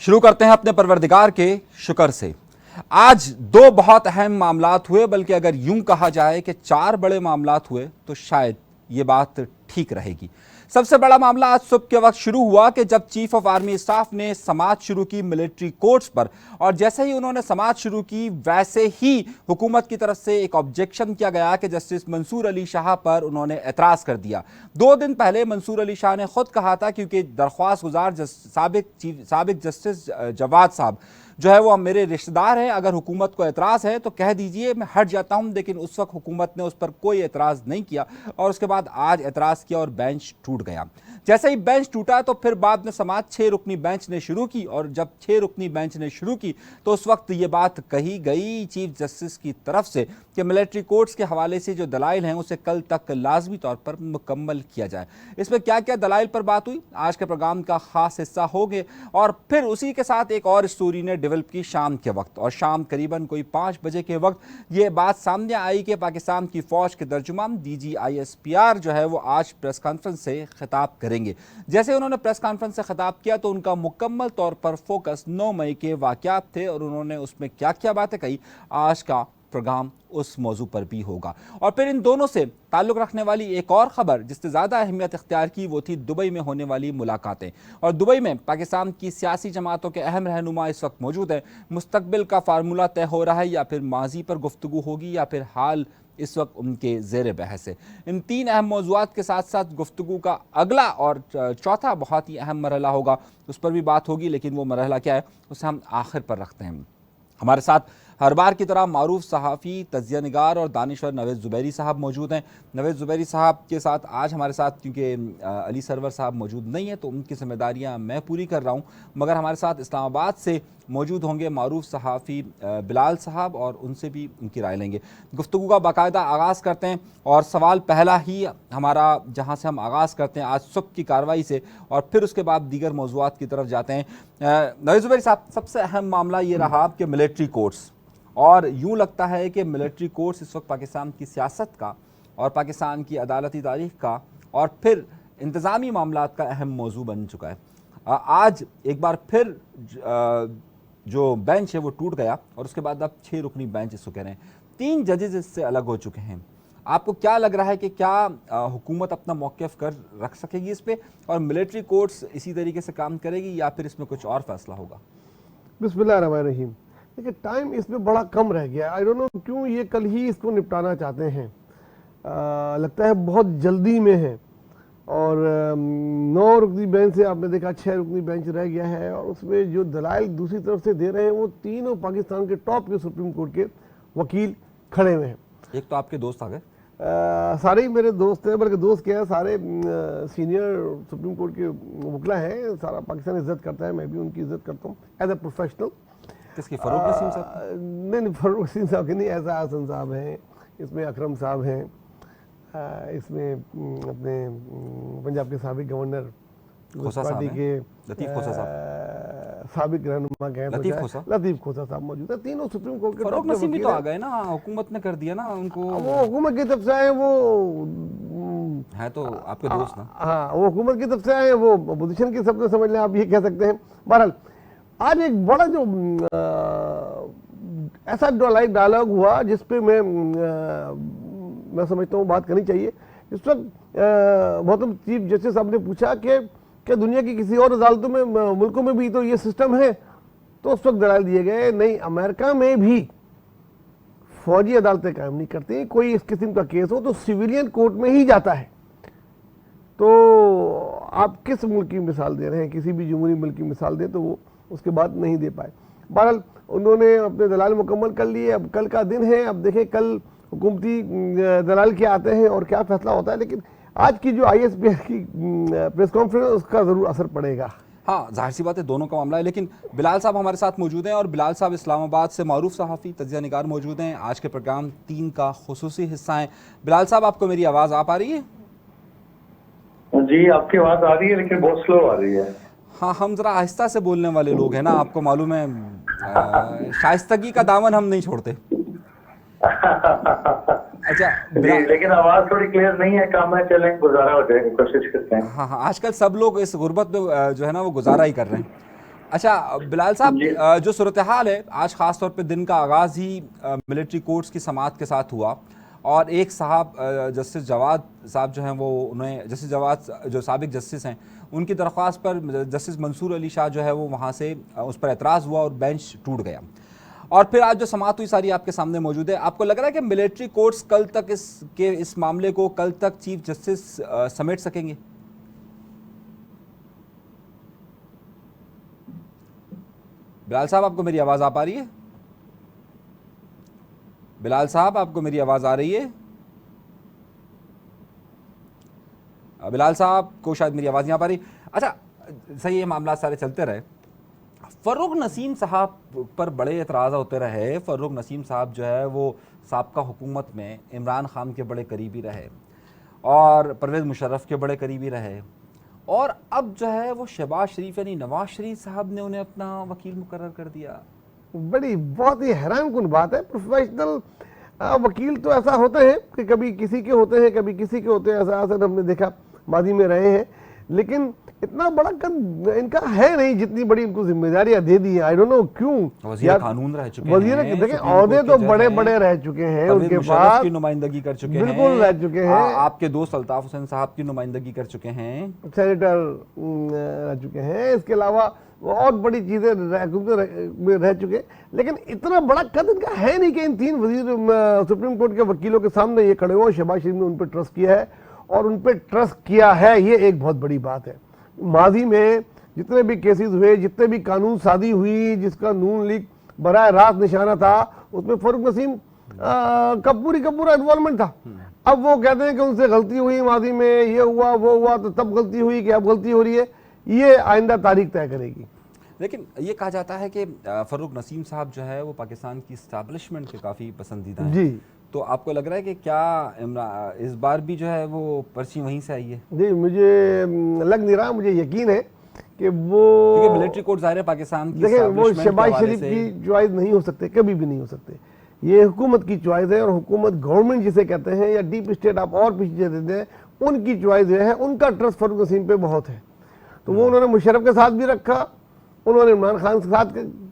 शुरू करते हैं अपने परवरदिगार के शुक्र से। आज दो बहुत अहम मामलात हुए, बल्कि अगर यूं कहा जाए कि चार बड़े मामलात हुए तो शायद ये बात ठीक रहेगी। सबसे बड़ा मामला आज सुबह के वक्त शुरू हुआ कि जब चीफ ऑफ आर्मी स्टाफ ने समाअत शुरू की मिलिट्री कोर्ट्स पर, और जैसे ही उन्होंने समाअत शुरू की वैसे ही हुकूमत की तरफ से एक ऑब्जेक्शन किया गया कि जस्टिस मंसूर अली शाह पर उन्होंने एतराज कर दिया। 2 दिन पहले मंसूर अली शाह ने खुद कहा था, क्योंकि दरख्वास्त गुजार साबिक जस्टिस जवाद साहब जो है वो मेरे रिश्तेदार हैं, अगर हुकूमत को एतराज़ है तो कह दीजिए मैं हट जाता हूं, लेकिन उस वक्त हुकूमत ने उस पर कोई एतराज़ नहीं किया और उसके बाद आज एतराज़ किया और बेंच टूट गया। जैसे ही बेंच टूटा तो फिर बाद में समाअत 6 रुकनी बेंच ने शुरू की, और जब 6 रुकनी बेंच ने शुरू की तो उस वक्त ये बात कही गई चीफ जस्टिस की तरफ से कि मिलिट्री कोर्ट्स के हवाले से जो दलाइल हैं उसे कल तक लाजमी तौर पर मुकम्मल किया जाए। इसमें क्या क्या दलाइल पर बात हुई आज के प्रोग्राम का खास हिस्सा होंगे, और फिर उसी के साथ एक और स्टोरी ने डेवलप की शाम के वक्त, और शाम करीबन कोई 5 बजे के वक्त ये बात सामने आई कि पाकिस्तान की फौज के तर्जुमान DGISPR जो है वो आज प्रेस कॉन्फ्रेंस से खिताब करेंगे। जैसे उन्होंने प्रेस कॉन्फ्रेंस से खिताब किया तो उनका मुकम्मल तौर पर फोकस 9 मई के वाक़यात थे, और उन्होंने उसमें क्या क्या बातें कही आज का प्रोग्राम उस मौजू पर भी होगा। और फिर इन दोनों से ताल्लुक़ रखने वाली एक और ख़बर जिससे ज़्यादा अहमियत इख्तियार की वो थी दुबई में होने वाली मुलाकातें, और दुबई में पाकिस्तान की सियासी जमातों के अहम रहनुमा इस वक्त मौजूद हैं। मुस्तकबिल का फार्मूला तय हो रहा है, या फिर माजी पर गुफ्तगू होगी, या फिर हाल इस वक्त उनके ज़ेर बहस है। इन 3 अहम मौज़ूआत के साथ साथ गुफ्तगू का अगला और चौथा बहुत ही अहम मरहला होगा, उस पर भी बात होगी, लेकिन वो मरहला क्या है उसे हम आखिर पर रखते हैं। हमारे साथ हर बार की तरह मारूफ सहाफ़ी, तज़िया निगार और दानिश्वर नवेद ज़ुबैरी साहब मौजूद हैं। नवेद ज़ुबैरी साहब के साथ आज हमारे साथ क्योंकि अली सरवर साहब मौजूद नहीं है तो उनकी जिम्मेदारियां मैं पूरी कर रहा हूं, मगर हमारे साथ इस्लामाबाद से मौजूद होंगे मारूफ सहाफ़ी बिलाल साहब, और उनसे भी उनकी राय लेंगे। गुफ्तगू का बाकायदा आगाज़ करते हैं, और सवाल पहला ही हमारा जहाँ से हम आगाज़ करते हैं आज सुबह की कार्रवाई से, और फिर उसके बाद दीगर मौज़ूआत की तरफ जाते हैं। नवेद ज़ुबैरी साहब, सबसे अहम मामला ये रहा कि मिलिट्री कोर्ट्स, और यूं लगता है कि मिलिट्री कोर्ट्स इस वक्त पाकिस्तान की सियासत का और पाकिस्तान की अदालती तारीख का और फिर इंतज़ामी मामलात का अहम मौजू बन चुका है। आज एक बार फिर जो बेंच है वो टूट गया, और उसके बाद अब 6 रुकनी बेंच इसको कह रहे हैं। 3 जजेस इससे अलग हो चुके हैं। आपको क्या लग रहा है कि क्या हुकूमत अपना मौक़िफ़ कर रख सकेगी इस पर, और मिलिट्री कोर्ट्स इसी तरीके से काम करेगी, या फिर इसमें कुछ और फैसला होगा? बिस्मिल्लाहिर्रहमानिर्रहीम। देखिए, टाइम इसमें बड़ा कम रह गया। आई डोंट नो क्यों ये कल ही इसको निपटाना चाहते हैं। लगता है बहुत जल्दी में है, और 9 रुकनी बेंच से आपने देखा 6 रुकनी बेंच रह गया है, और उसमें जो दलाइल दूसरी तरफ से दे रहे हैं वो तीनों पाकिस्तान के टॉप के सुप्रीम कोर्ट के वकील खड़े हुए हैं। एक तो आपके दोस्त आ गए, सारे ही मेरे दोस्त हैं, बल्कि दोस्त क्या है, सारे सीनियर सुप्रीम कोर्ट के वकला हैं। सारा पाकिस्तान इज्जत करता है, मैं भी उनकी इज्जत करता हूँ एज ए प्रोफेशनल। किसकी? फरूक नसीम साहब? नहीं, फरूक नसीम साहब की नहीं, ऐसा हसन साहब हैं, इसमें अकरम साहब हैं, इसमें अपने पंजाब के साबिक गवर्नर पार्टी के लतीफ़ खोसा साहब, साबिक रहनुमा के लतीफ़ खोसा साहब मौजूद है। तीनों सुप्रीम कोर्ट के। फरूक नसीम भी तो आ गए ना, हुकूमत ने कर दिया ना उनको। वो हुकूमत की तरफ से आए, वो है तो आपके दोस्त ना। हाँ, वो हुकूमत की तरफ से आए, वो अपोजिशन की सब समझ लें, आप ये कह सकते हैं। बहरहाल आज एक बड़ा जो ऐसा डायलॉग हुआ जिस पे मैं समझता हूँ बात करनी चाहिए। इस वक्त मोहतरम चीफ जस्टिस साहब ने पूछा कि क्या दुनिया की किसी और अदालतों में, मुल्कों में भी तो ये सिस्टम है? तो उस वक्त दलाल दिए गए, नहीं, अमेरिका में भी फौजी अदालतें कायम नहीं करती। कोई इस किस्म का केस हो तो सिविलियन कोर्ट में ही जाता है। तो आप किस मुल्क की मिसाल दे रहे हैं? किसी भी जमहूरी मुल्क की मिसाल दें तो वो उसके बाद नहीं दे पाए। बहरहाल उन्होंने अपने दलाल मुकम्मल कर लिए। अब कल का दिन है, अब देखें कल हुकूमती दलाल क्या आते हैं और क्या फैसला होता है। लेकिन आज की जो ISPR की प्रेस कॉन्फ्रेंस उसका ज़रूर असर पड़ेगा। हाँ, जाहिर सी बात है, दोनों का मामला है। लेकिन बिलाल साहब हमारे साथ मौजूद हैं, और बिलाल साहब इस्लामाबाद से मारूफ सहाफ़ी, तज़िया निगार मौजूद हैं। आज के प्रोग्राम 3 का खुसूसी हिस्सा है। बिलाल साहब, आपको मेरी आवाज़ आ पा रही है? जी, आपकी आवाज़ आ रही है, लेकिन बहुत स्लो आ रही है। हाँ, हम ज़रा आहिस्ता से बोलने वाले लोग हैं ना, आपको मालूम है, शाइस्तगी का दामन हम नहीं छोड़ते। अच्छा, लेकिन आवाज थोड़ी क्लियर नहीं है, काम है, चलें गुजारा हो जाएगा, कोशिश करते हैं। हाँ हाँ, आजकल सब लोग इस गुर्बत में जो है ना वो गुजारा ही कर रहे हैं। अच्छा बिलाल साहब, जी। जो सूरत हाल है आज, ख़ास तौर पे दिन का आगाज़ ही मिलिट्री कोर्ट्स की समाअत के साथ हुआ और एक साहब जस्टिस जवाद साहब जो हैं वो, उन्हें जस्टिस जवाद जो साबिक जस्टिस हैं, उनकी दरख्वास्त पर जस्टिस मंसूर अली शाह जो है वो वहाँ से उस पर एतराज़ हुआ और बेंच टूट गया। और फिर आज जो समाअत हुई सारी आपके सामने मौजूद है। आपको लग रहा है कि मिलिट्री कोर्ट्स कल तक इस मामले को कल तक चीफ जस्टिस समेट सकेंगे? बिलाल साहब, आपको मेरी आवाज़ आ पा रही है? बिलाल साहब, आपको मेरी आवाज़ आ रही है? बिलाल साहब को शायद मेरी आवाज़ नहीं आ पा रही। अच्छा, सही, ये मामला सारे चलते रहे। फ़र्रुख नसीम साहब पर बड़े एतराज़ होते रहे। फ़र्रुख नसीम साहब जो है वो साबका हुकूमत में इमरान खान के बड़े करीबी रहे और परवेज़ मुशर्रफ के बड़े करीबी रहे, और अब जो है वो शहबाज शरीफ यानी नवाज शरीफ साहब ने उन्हें अपना वकील मुकर्रर कर दिया। बड़ी बहुत ही हैरान कुन बात है। प्रोफेशनल वकील तो ऐसा होते हैं कि कभी किसी के होते हैं, कभी किसी के होते हैं, ऐसा अक्सर हमने देखा, माजी में रहे हैं, लेकिन इतना बड़ा कद इनका है नहीं जितनी बड़ी इनको जिम्मेदारियां दे दी है। आई डोंट नो क्यों। वज़ीर कानून रह चुके वज़ीर हैं, देखें, सुप्रीम ओहदे कोर्ट तो के बड़े जज बड़े हैं, रह चुके हैं, परवेज़ उनके मुशर्रफ पास की नुमाइंदगी कर चुके हैं, बिल्कुल रह चुके हैं, आपके दोस्त अल्ताफ हुसैन साहब की नुमाइंदगी कर चुके हैं, सेनेटर रह चुके हैं, इसके अलावा और बड़ी चीजें रह चुके हैं, लेकिन इतना बड़ा कद इनका है नहीं कि इन तीन वजीर सुप्रीम कोर्ट के वकीलों के सामने ये खड़े हो। शहबाज शरीफ ने उन पर ट्रस्ट किया है और उन पर ट्रस्ट किया है, ये एक बहुत बड़ी बात है। माजी में जितने भी केसेस हुए, जितने भी कानून साजी हुई, जिसका नून लीग बराह रास्त निशाना था, उसमें फरूक नसीम का पूरा इन्वॉल्वमेंट था। अब वो कहते हैं कि उनसे गलती हुई, माजी में ये हुआ वो हुआ, तो तब गलती हुई कि अब गलती हो रही है, ये आइंदा तारीख तय करेगी। लेकिन ये कहा जाता है कि फरूक नसीम साहब जो है वो पाकिस्तान की इस्टेब्लिशमेंट के काफ़ी पसंदीदा हैं। जी, तो आपको लग रहा है कि क्या इस बार भी जो है वो पर्ची वहीं से आई है? जी, मुझे लग नहीं रहा, मुझे यकीन है कि वो, क्योंकि मिलिट्री कोर्ट ज़ाहिर है पाकिस्तान की देखिए, वो establishment के शहबाज हवाले शरीफ से की चॉइस नहीं हो सकते, कभी भी नहीं हो सकते। ये हुकूमत की चॉइस है, और हुकूमत गवर्नमेंट जिसे कहते हैं, या डीप स्टेट आप और पीछे देते हैं, उनकी चॉइस जो है, उनका ट्रस्ट फरूक नसीम पे बहुत है। तो वो उन्होंने मुशर्रफ के साथ भी रखा, उन्होंने इमरान खान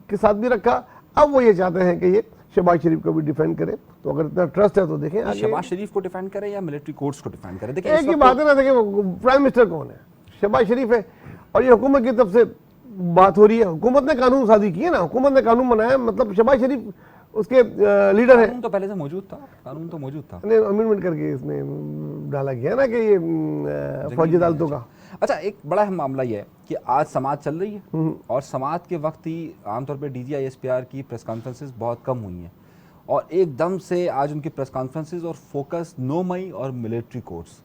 के साथ भी रखा, अब वो ये चाहते हैं कि ये शहबाज शरीफ को भी डिफेंड करे। तो अगर इतना ट्रस्ट है तो देखें आगे। शहबाज शरीफ को डिफेंड करे या मिलिट्री कोर्ट्स को डिफेंड करे? देखिए, एक ही बात है ना, देखिए प्राइम मिनिस्टर कौन है? शहबाज शरीफ है, और ये हुकूमत की तरफ से बात हो रही है। हुकूमत ने कानून साजी किए ना, हुकूमत ने कानून बनाया, मतलब शहबाज शरीफ उसके लीडर है। कानून तो पहले से मौजूद था, कानून तो मौजूद था, अमेंडमेंट करके इसमें डाला गया ना कि ये फौजी अदालतों का। अच्छा, एक बड़ा अहम मामला ये है कि आज समाअत चल रही है और समाअत के वक्त ही आमतौर पर DGISPR की प्रेस कॉन्फ्रेंसेस बहुत कम हुई हैं, और एकदम से आज उनकी प्रेस कॉन्फ्रेंसेस और फोकस 9 मई और मिलिट्री कोर्ट्स।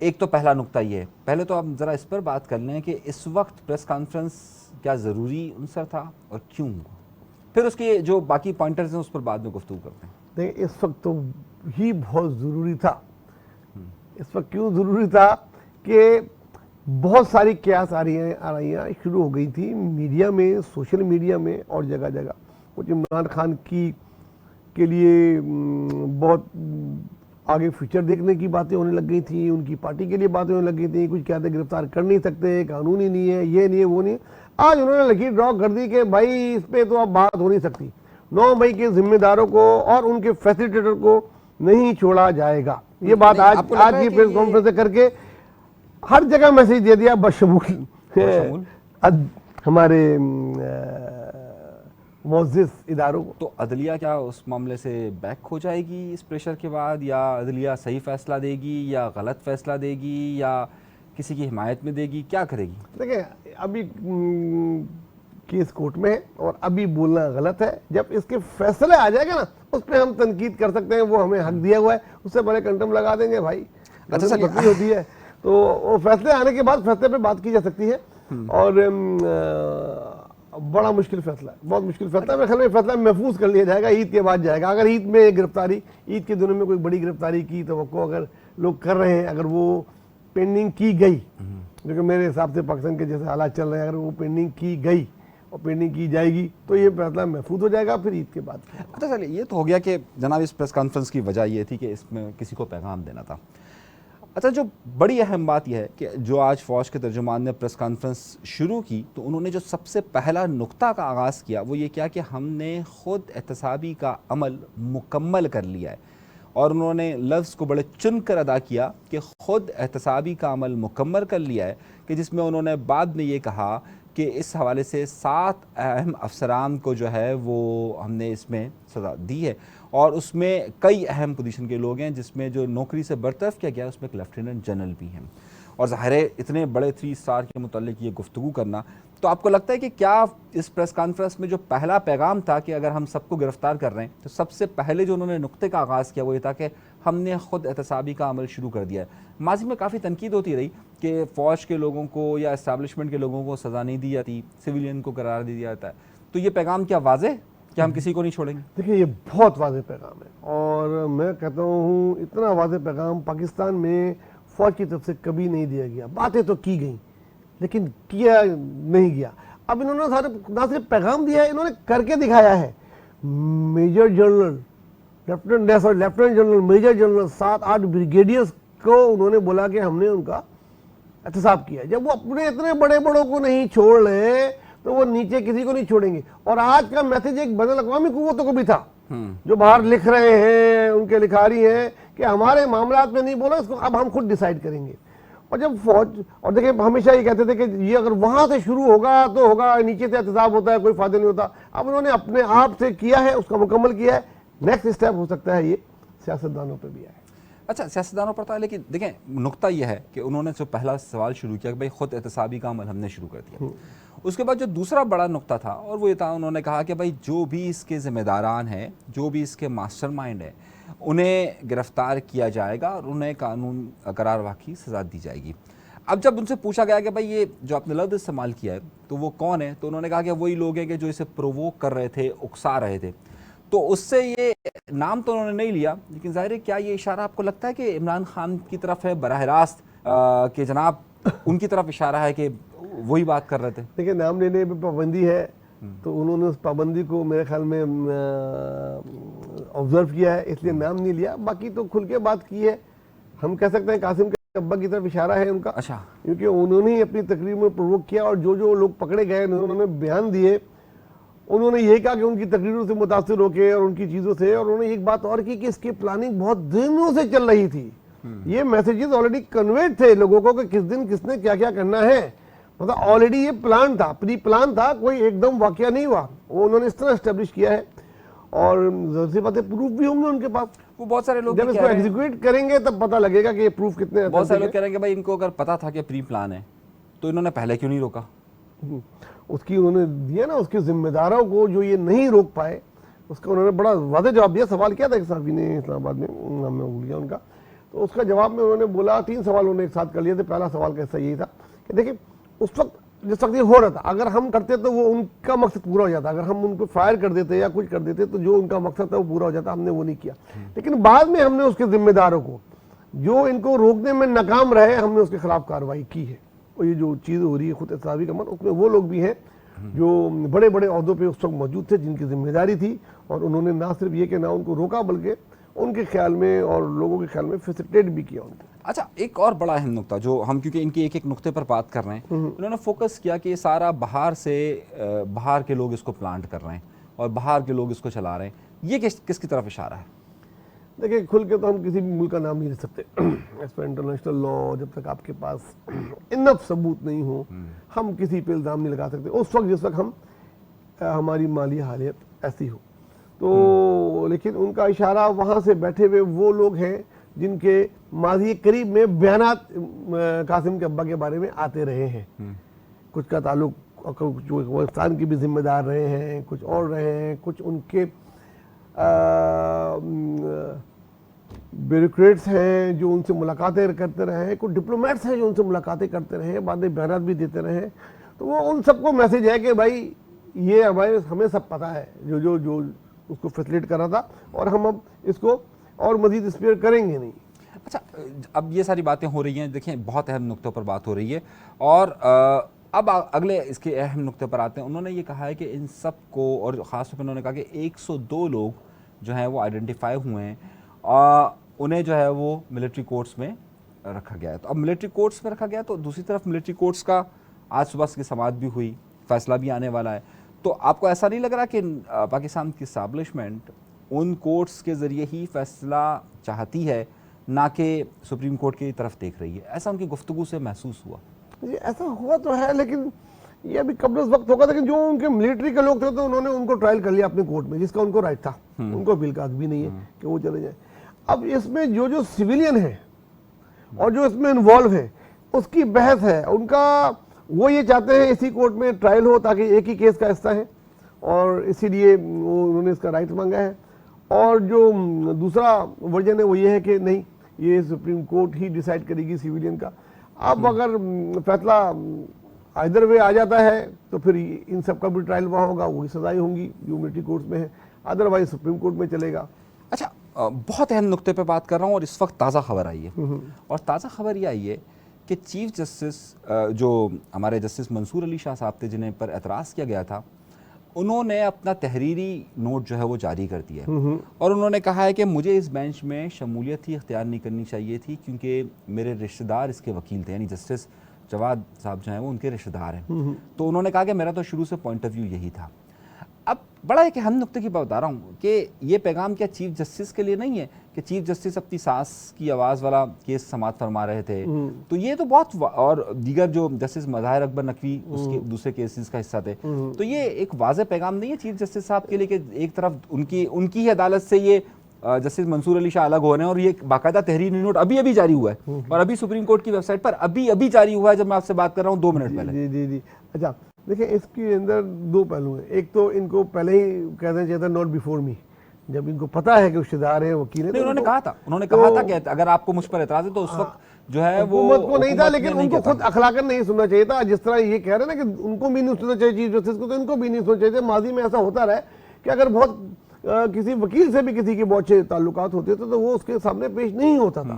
एक तो पहला नुक्ता ये है, पहले तो आप ज़रा इस पर बात कर लें कि इस वक्त प्रेस कॉन्फ्रेंस क्या ज़रूरी उनसर था और क्यों, फिर उसके जो बाकी पॉइंटर्स हैं उस पर बाद में गुफ्तगू करते हैं। देखिए, इस वक्त तो ही बहुत ज़रूरी था। इस वक्त क्यों ज़रूरी था कि बहुत सारी क्यास आ रही शुरू हो गई थी मीडिया में, सोशल मीडिया में और जगह जगह। कुछ इमरान खान के लिए बहुत आगे फ्यूचर देखने की बातें होने लग गई थी, उनकी पार्टी के लिए बातें होने लग गई थी। कुछ कहते गिरफ्तार कर नहीं सकते, कानून ही नहीं है, ये नहीं है, वो नहीं है। आज उन्होंने लकीर ड्रॉ कर दी कि भाई इस पे तो अब बात हो नहीं सकती। 9 मई के जिम्मेदारों को और उनके फैसिलिटेटर को नहीं छोड़ा जाएगा। ये बात आज की प्रेस कॉन्फ्रेंस करके हर जगह मैसेज दे दिया, बशमूल हमारे मुअज़्ज़िज़ इदारों को। तो अदलिया क्या उस मामले से बैक हो जाएगी इस प्रेशर के बाद, या अदलिया सही फैसला देगी या गलत फैसला देगी या किसी की हिमायत में देगी, क्या करेगी? देखिए, अभी केस कोर्ट में है और अभी बोलना गलत है। जब इसके फैसले आ जाएगा ना, उस पर हम तनकीद कर सकते हैं, वो हमें हक दिया हुआ है, उससे बड़े कंटम लगा देंगे भाई। अच्छा सर, होती है तो वो फैसले आने के बाद फैसले पे बात की जा सकती है। और बड़ा मुश्किल फैसला है, बहुत मुश्किल फैसला है। मेरे ख्याल में फैसला महफूज कर लिया जाएगा, ईद के बाद जाएगा। अगर ईद में गिरफ्तारी, ईद के दिनों में कोई बड़ी गिरफ्तारी की तवक्को अगर लोग कर रहे हैं, अगर वो पेंडिंग की गई, जो कि मेरे हिसाब से पाकिस्तान के जैसे हालात चल रहे हैं, अगर वो पेंडिंग की गई और पेंडिंग की जाएगी तो ये फैसला महफूज हो जाएगा फिर ईद के बाद। अच्छा चलिए, ये तो हो गया कि जनाब इस प्रेस कॉन्फ्रेंस की वजह ये थी कि इसमें किसी को पैगाम देना था। अच्छा, जो बड़ी अहम बात यह है कि जो आज फ़ौज के तर्जुमान ने प्रेस कॉन्फ्रेंस शुरू की तो उन्होंने जो सबसे पहला नुक्ता का आगाज़ किया वो ये किया कि हमने ख़ुद एहतसाबी का अमल मुकम्मल कर लिया है। और उन्होंने लफ्ज़ को बड़े चुन कर अदा किया कि ख़ुद एहतसाबी का अमल मुकम्मल कर लिया है, कि जिसमें उन्होंने बाद में ये कहा कि इस हवाले से 7 अहम अफसरान को जो है वो हमने इसमें सज़ा दी है और उसमें कई अहम पोजीशन के लोग हैं, जिसमें जो नौकरी से बरतरफ किया गया उसमें एक लेफ्टिनेंट जनरल भी हैं। और ज़ाहिर है इतने बड़े 3 स्टार के मुतालिक ये गुफ्तगू करना, तो आपको लगता है कि क्या इस प्रेस कॉन्फ्रेंस में जो पहला पैगाम था कि अगर हम सबको गिरफ्तार कर रहे हैं तो सबसे पहले जो उन्होंने नुक्ते का आगाज़ किया वो ये था कि हमने ख़ुद एहतसाबी का अमल शुरू कर दिया है। माजी में काफ़ी तनकीद होती रही कि फ़ौज के लोगों को या इस्टेब्लिशमेंट के लोगों को सज़ा नहीं दी जाती, सिविलियन को करार दे दिया जाता है, तो ये पैगाम क्या वाज़ेह कि हम किसी को नहीं छोड़ेंगे? देखिए, ये बहुत वाज़ेह पैगाम है और मैं कहता हूँ इतना वाज़ेह पैगाम पाकिस्तान में फ़ौज की तरफ से कभी नहीं दिया गया। बातें तो की गई लेकिन किया नहीं गया। अब इन्होंने सारे ना सिर्फ पैगाम दिया है, इन्होंने करके दिखाया है। Major general, lieutenant general, major general, 7-8 brigadiers को उन्होंने बोला कि हमने उनका एहतसाब किया। जब वो अपने इतने बड़े बड़ों को नहीं छोड़ रहे तो वो नीचे किसी को नहीं छोड़ेंगे। और आज का मैसेज एक बैनुल अक़वामी कुव्वतों को भी था जो बाहर लिख रहे हैं, उनके लिखारी हैं कि हमारे मामलात में नहीं बोला, इसको अब हम खुद डिसाइड करेंगे। और जब फौज, और देखिए हमेशा ये कहते थे कि ये अगर वहां से शुरू होगा तो होगा, नीचे से एहतसाब होता है कोई फायदा नहीं होता। अब उन्होंने अपने आप से किया है, उसका मुकम्मल किया है। नेक्स्ट स्टेप हो सकता है ये सियासतदानों पर भी आए। अच्छा, सियासतदानों पर था, लेकिन देखें नुक्ता यह है कि उन्होंने जो पहला सवाल शुरू किया कि भाई ख़ुद एहतसाबी का अमल हमने शुरू कर दिया। उसके बाद जो दूसरा बड़ा नुक्ता था और वो ये था, उन्होंने कहा कि भाई जो भी इसके ज़िम्मेदारान हैं, जो भी इसके मास्टरमाइंड हैं, उन्हें गिरफ़्तार किया जाएगा और उन्हें कानून करारवाह की सज़ा दी जाएगी। अब जब उनसे पूछा गया कि भाई ये जो आपने लफ्ज़ इस्तेमाल किया है तो वो कौन है, तो उन्होंने कहा कि वही लोग हैं कि जो इसे प्रोवोक कर रहे थे, उकसा रहे थे। तो उससे ये नाम तो उन्होंने नहीं लिया, लेकिन ज़ाहिर है क्या ये इशारा आपको लगता है कि इमरान खान की तरफ है बराह रास्त, कि जनाब उनकी तरफ इशारा है कि वही बात कर रहे थे? देखिए, नाम लेने पे पाबंदी है तो उन्होंने उस पाबंदी को मेरे ख्याल में ऑब्जर्व किया है, इसलिए नाम नहीं लिया। बाकी तो खुल के बात की है। हम कह सकते हैं कासिम के अब्बा की तरफ इशारा है उनका। अच्छा, क्योंकि उन्होंने ही अपनी तकरीर में प्रोवोक किया और जो जो लोग पकड़े गए उन्होंने बयान दिए, उन्होंने यही कहा कि उनकी तकरीरों से मुतासिर होकर और उनकी चीज़ों से, और उन्होंने एक बात और की कि इसकी प्लानिंग बहुत दिनों से चल रही थी। ये मैसेजेस ऑलरेडी कन्वेड थे लोगों को कि किस दिन किसने क्या क्या करना है। मतलब ऑलरेडी ये प्लान था, प्री प्लान था, कोई एकदम वाकया नहीं हुआ। वो उन्होंने इस तरह एस्टेब्लिश किया है और ज़ाहिर सी बात है प्रूफ भी होंगे उनके पास। वो बहुत सारे लोग जब इसको एग्जीक्यूट करेंगे तब पता लगेगा कि ये प्रूफ कितने। बहुत सारे लोग कह रहे हैं कि भाई इनको अगर पता था कि प्री प्लान है तो इन्होंने पहले क्यों नहीं रोका? उसकी उन्होंने दिया ना, उसके जिम्मेदारों को जो ये नहीं रोक पाए उसका उन्होंने बड़ा वादे जवाब दिया। सवाल किया था एक साहबी ने इस्लामाबाद में, नाम में भूल गया उनका, तो उसका जवाब में उन्होंने बोला, 3 सवाल उन्होंने एक साथ कर लिए थे। पहला सवाल कैसा यही था कि देखिए उस वक्त जिस वक्त ये हो रहा था, अगर हम करते तो वो उनका मकसद पूरा हो जाता। अगर हम उनको फायर कर देते या कुछ कर देते तो जो उनका मकसद था वो पूरा हो जाता। हमने वो नहीं किया। लेकिन बाद में हमने उसके जिम्मेदारों को जो इनको रोकने में नाकाम रहे, हमने उसके खिलाफ कार्रवाई की है। और ये जो चीज़ हो रही है खुद एहतसाबी का अमल, उसमें वो लोग भी हैं जो बड़े बड़े अहदों पे उस वक्त मौजूद थे, जिनकी जिम्मेदारी थी, और उन्होंने ना सिर्फ ये कि ना उनको रोका बल्कि उनके ख्याल में और लोगों के ख्याल में फैसिलिटेट भी किया उनको। अच्छा, एक और बड़ा अहम नुक्ता जो हम, क्योंकि इनके एक एक नुक्ते पर बात कर रहे हैं, उन्होंने फोकस किया कि ये सारा बाहर के लोग इसको प्लांट कर रहे हैं और बाहर के लोग इसको चला रहे हैं। ये किसकी तरफ इशारा है? देखिए, खुल के तो हम किसी भी मुल्क का नाम नहीं ले सकते। एज पर इंटरनेशनल लॉ, जब तक आपके पास इनफ सबूत नहीं हो, हम किसी पे इल्ज़ाम नहीं लगा सकते उस वक्त जिस वक्त हम हमारी माली हालत ऐसी हो तो। लेकिन उनका इशारा वहाँ से बैठे हुए वो लोग हैं जिनके माजी करीब में बयानात कासिम के अब्बा के बारे में आते रहे हैं। कुछ का ताल्लुक जो पाकिस्तान की भी जिम्मेदार रहे हैं, कुछ और रहे हैं, कुछ उनके ब्यूरोक्रेट्स हैं जो उनसे मुलाकातें करते रहे हैं, कुछ डिप्लोमेट्स हैं जो उनसे मुलाकातें करते रहे, बाद में बयानात भी देते रहे। तो वो उन सबको मैसेज है कि भाई ये हमें सब पता है जो जो जो उसको फैसिलिटेट कर रहा था, और हम अब इसको और मजीद स्पेयर करेंगे नहीं। अच्छा, अब ये सारी बातें हो रही हैं, देखें बहुत अहम नुक्तों पर बात हो रही है, और अब अगले इसके अहम नुक्ते पर आते हैं। उन्होंने ये कहा है कि इन सब को, और ख़ास तौर पर उन्होंने कहा कि 102 लोग जो हैं वो आइडेंटिफाई हुए हैं, उन्हें जो है वो मिलिट्री कोर्ट्स में रखा गया है। तो अब मिलिट्री कोर्ट्स में रखा गया, तो दूसरी तरफ मिलिट्री कोर्ट्स का आज सुबह की समाअत भी हुई, फैसला भी आने वाला है। तो आपको ऐसा नहीं लग रहा कि पाकिस्तान की इस्टेब्लिशमेंट उन कोर्ट्स के ज़रिए ही फैसला चाहती है, ना कि सुप्रीम कोर्ट की तरफ देख रही है? ऐसा उनकी गुफ्तगू से महसूस हुआ। ये ऐसा हुआ तो है, लेकिन ये अभी कब वक्त होगा। लेकिन जो उनके मिलिट्री के लोग थे तो उन्होंने उनको ट्रायल कर लिया अपने कोर्ट में, जिसका उनको राइट था। उनको अपील का हक भी नहीं है कि वो चले जाए। अब इसमें जो जो सिविलियन है और जो इसमें इन्वॉल्व है उसकी बहस है उनका। वो ये चाहते हैं इसी कोर्ट में ट्रायल हो ताकि एक ही केस का हिस्सा है, और इसीलिए उन्होंने इसका राइट मांगा है। और जो दूसरा वर्जन है वो ये है कि नहीं, ये सुप्रीम कोर्ट ही डिसाइड करेगी सिविलियन का। अब अगर फैसला इधर वे आ जाता है तो फिर इन सब का भी ट्रायल वहाँ होगा, वही सजाएं होंगी जो मिलिट्री कोर्ट में है, अदरवाइज सुप्रीम कोर्ट में चलेगा। अच्छा, बहुत अहम नुक्ते पे बात कर रहा हूँ और इस वक्त ताज़ा खबर आई है, और ताज़ा खबर ये आई है कि चीफ जस्टिस जो हमारे जस्टिस मंसूर अली शाह साहब थे, जिन्हें पर एतराज़ किया गया था, उन्होंने अपना तहरीरी नोट जो है वो जारी कर दिया है। और उन्होंने कहा है कि मुझे इस बेंच में शमूलियत ही इख्तियार नहीं करनी चाहिए थी, क्योंकि मेरे रिश्तेदार इसके वकील थे, यानी जस्टिस जवाद साहब जो हैं वो उनके रिश्तेदार हैं। तो उन्होंने कहा कि मेरा तो शुरू से पॉइंट ऑफ व्यू यही था। अब बड़ा एक अहम नुक्ते की बात बता रहा हूँ कि ये पैगाम क्या चीफ जस्टिस के लिए नहीं है कि चीफ जस्टिस अपनी सास की आवाज़ वाला केस समाअत फरमा रहे थे, तो ये तो बहुत, और दीगर जो जस्टिस मज़ाहिर अकबर नकवी उसके दूसरे केसेस का हिस्सा थे, तो ये एक वाज़ेह पैगाम नहीं है चीफ जस्टिस साहब के लिए कि एक तरफ उनकी ही अदालत से ये जस्टिस मंसूर अली शाह अलग हो रहे हैं, और ये बाकायदा तहरीरी नोट अभी जारी हुआ है और अभी सुप्रीम कोर्ट की वेबसाइट पर अभी जारी हुआ है, जब मैं आपसे बात कर रहा हूँ 2 मिनट पहले। जी। अच्छा देखिए, इसके अंदर 2 पहलू हैं। एक तो इनको पहले ही कह देना चाहिए था नॉट बिफोर मी, जब इनको पता है कि रिश्तेदार है, वकील है। उन्होंने कहा था कि अगर आपको मुझ पर एतराज है तो उस वक्त जो है वो हुकूमत को नहीं था, लेकिन उनको खुद अखलाकन नहीं सुनना चाहिए था। जिस तरह ये कह रहे हैं ना कि उनको भी नहीं सुनना चाहिए चीफ जस्टिस को, तो इनको भी नहीं सुनना चाहिए। माजी में ऐसा होता रहा कि अगर बहुत किसी वकील से भी किसी के बहुत अच्छे ताल्लुकात होते थे तो वो उसके सामने पेश नहीं होता था।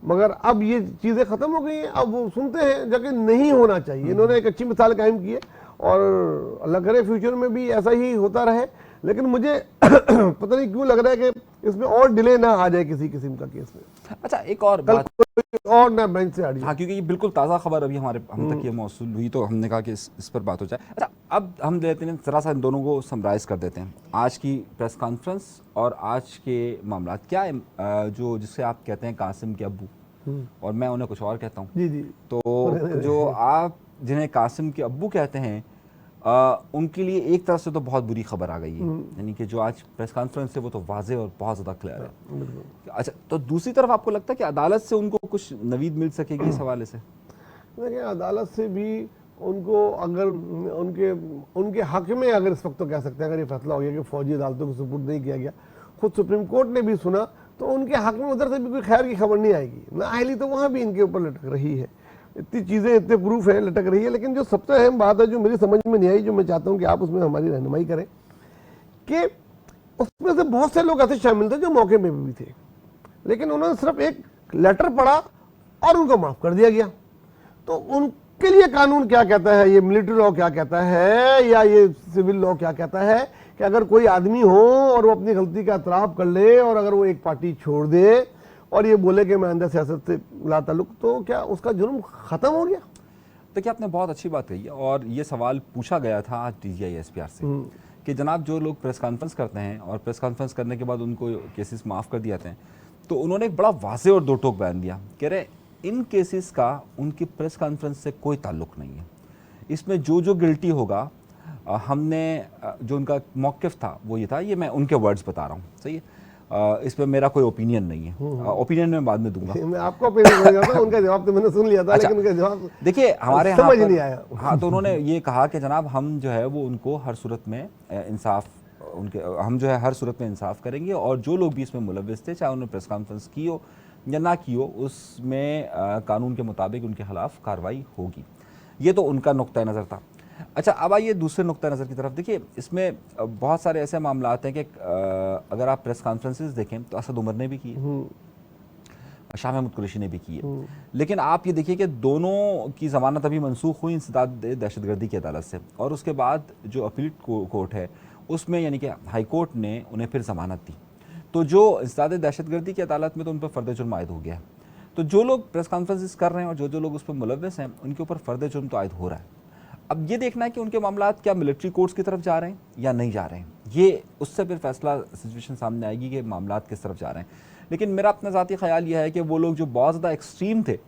मगर अब ये चीज़ें ख़त्म हो गई हैं, अब वो सुनते हैं जबकि नहीं होना चाहिए। इन्होंने एक अच्छी मिसाल कायम की है, और अल्लाह करे फ्यूचर में भी ऐसा ही होता रहे। लेकिन मुझे पता नहीं क्यों लग रहा है कि इसमें और डिले ना आ जाए किसी किस्म का केस में। अच्छा, एक और बात और ना बेंच से हट जाए। हाँ, क्योंकि ये बिल्कुल ताज़ा खबर अभी हम तक ये मौसूल हुई, तो हमने कहा कि इस पर बात हो जाए। अच्छा, अब हम लेते हैं ज़रा सा इन दोनों को समराइज़ कर देते हैं, आज की प्रेस कॉन्फ्रेंस और आज के मामला क्या है, जो जिससे आप कहते हैं कासिम के अब्बू, और मैं उन्हें कुछ और कहता हूँ। जी। तो जो आप जिन्हें कासिम के अब्बू कहते हैं, उनके लिए एक तरफ से तो बहुत बुरी खबर आ गई है, यानी कि जो आज प्रेस कॉन्फ्रेंस है वो तो वाज़ेह और बहुत ज़्यादा क्लियर है। अच्छा, तो दूसरी तरफ आपको लगता है कि अदालत से उनको कुछ नवीद मिल सकेगी इस हवाले से? देखिए, अदालत से भी उनको अगर उनके हक में, अगर इस वक्त तो कह सकते हैं, अगर ये फैसला हो गया कि फौजी अदालतों को सुपुर्द नहीं किया गया, खुद सुप्रीम कोर्ट ने भी सुना, तो उनके हक में उधर से भी कोई खैर की खबर नहीं आएगी। नाअहली तो वहाँ भी इनके ऊपर लटक रही है, इतनी चीज़ें, इतने प्रूफ है, लटक रही है। लेकिन जो सबसे अहम बात है जो मेरी समझ में नहीं आई, जो मैं चाहता हूँ कि आप उसमें हमारी रहनुमाई करें, कि उसमें से बहुत से लोग ऐसे शामिल थे जो मौके में भी थे, लेकिन उन्होंने सिर्फ एक लेटर पढ़ा और उनको माफ़ कर दिया गया। तो उनके लिए कानून क्या कहता है, ये मिलिट्री लॉ क्या कहता है, या ये सिविल लॉ क्या कहता है कि अगर कोई आदमी हो और वो अपनी गलती का एतराफ़ कर ले, और अगर वो एक पार्टी छोड़ दे और ये बोले कि मैं अंदर सियासत से लाताल्लुक, तो क्या उसका जुर्म ख़त्म हो गया? देखिए, आपने बहुत अच्छी बात कही है, और ये सवाल पूछा गया था आज DGI SPR से कि जनाब, जो लोग प्रेस कॉन्फ्रेंस करते हैं और प्रेस कॉन्फ्रेंस करने के बाद उनको केसेस माफ़ कर दिए जाते हैं, तो उन्होंने एक बड़ा वाज़ेह और दो टोक बयान दिया, कह रहे इन केसेस का उनकी प्रेस कॉन्फ्रेंस से कोई ताल्लुक़ नहीं है। इसमें जो गिल्टी होगा, हमने जो उनका मौक़िफ़ था वो ये था, ये मैं उनके वर्ड्स बता रहा हूँ, सही है, इस पर मेरा कोई ओपिनियन नहीं है, ओपिनियन मैं बाद में दूंगा। मैं आपको ओपिनियन दूंगा था, उनका जवाब तो मैंने सुन लिया था। अच्छा, लेकिन उनका जवाब देखिए हमारे यहाँ समझ नहीं आया। हाँ, तो उन्होंने ये कहा कि जनाब, हम जो है वो उनको हर सूरत में इंसाफ, हम जो है हर सूरत में इंसाफ करेंगे, और जो लोग भी इसमें मुलव्विस थे, चाहे उन्होंने प्रेस कॉन्फ्रेंस की हो या ना की हो, उसमें कानून के मुताबिक उनके खिलाफ कार्रवाई होगी। ये तो उनका नुक्ता नज़र था। अच्छा, अब आइए दूसरे नुक्ता नज़र की तरफ। देखिए, इसमें बहुत सारे ऐसे मामला हैं कि अगर आप प्रेस कॉन्फ्रेंसेस देखें तो असद उमर ने भी की है, शाह महमूद कुरैशी ने भी की है, लेकिन आप ये देखिए कि दोनों की ज़मानत अभी मनसूख हुई इंसदाद दहशतगर्दी की अदालत से, और उसके बाद जो अपील कोर्ट है उसमें, यानी कि हाई कोर्ट ने उन्हें फिर ज़मानत दी। तो जो इंसदाद दहशतगर्दी की अदालत में तो उन पर फ़र्द जुर्म आयद हो गया, तो जो लोग प्रेस कॉन्फ्रेंसेस कर रहे हैं और जो जो लोग उस पर मुलव्वस हैं उनके ऊपर फर्द जुर्म तो आयद हो रहा है। अब ये देखना है कि उनके मामलात क्या मिलिट्री कोर्ट्स की तरफ जा रहे हैं या नहीं जा रहे हैं, ये उससे फिर फैसला सिचुएशन सामने आएगी कि मामलात किस तरफ जा रहे हैं। लेकिन मेरा अपना ज़ाती ख्याल ये है कि वो लोग जो बहुत ज़्यादा एक्सट्रीम थे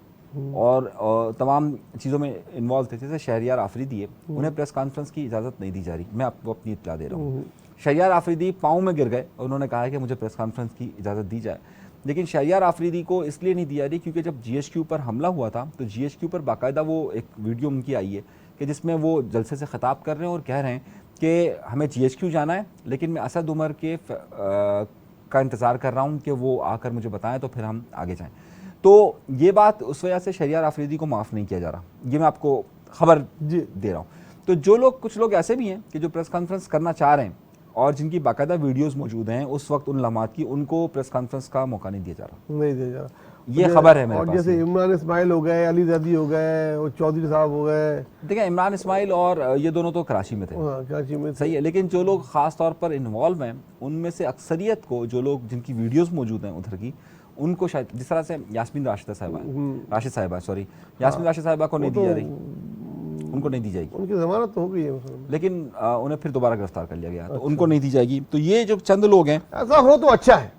और तमाम चीज़ों में इन्वॉल्व थे, जैसे शहरियार आफरीदी है, उन्हें प्रेस कॉन्फ्रेंस की इजाज़त नहीं दी जा रही। मैं आपको अपनी इत्तला दे रहा हूँ। शहरियार आफरीदी पाँव में गिर गए और उन्होंने कहा है कि मुझे प्रेस कॉन्फ्रेंस की इजाज़त दी जाए, लेकिन शहरियार आफरीदी को इसलिए नहीं दी जा रही क्योंकि जब GHQ पर हमला हुआ था तो GHQ पर बाकायदा वो एक वीडियो उनकी आई है कि जिसमें वो जलसे से ख़िताब कर रहे हैं और कह रहे हैं कि हमें GHQ जाना है, लेकिन मैं असद उमर के का इंतज़ार कर रहा हूँ कि वो आकर मुझे बताएं तो फिर हम आगे जाएं। तो ये बात उस वजह से शहरियार आफरीदी को माफ़ नहीं किया जा रहा, ये मैं आपको खबर दे रहा हूँ। तो जो लोग, कुछ लोग ऐसे भी हैं कि जो प्रेस कॉन्फ्रेंस करना चाह रहे हैं और जिनकी बाकायदा वीडियोस मौजूद हैं उस वक्त उन लम्हात की, उनको प्रेस कॉन्फ्रेंस का मौका नहीं दिया जा रहा, नहीं दिया जा रहा। ये खबर है मेरे और पास। जैसे इमरान इस्माइल हो गए, अली जदी हो गए और चौधरी साहब हो गए। देखिए इमरान इस्माइल और ये दोनों तो कराची में थे, कराची में सही है, लेकिन जो लोग ख़ास तौर पर इन्वॉल्व हैं उनमें से अक्सरियत को, जो लोग जिनकी वीडियोस मौजूद हैं उधर की, उनको शायद जिस तरह से यास्मीन राशिद साहिबा यास्मीन राशिद साहिबा को नहीं दी जा रही, उनको नहीं दी जाएगी, उनकी जमानत तो हो गई है लेकिन उन्हें फिर दोबारा गिरफ्तार कर लिया गया, तो उनको नहीं दी जाएगी। तो ये जो चंद लोग हैं, ऐसा हो तो अच्छा है,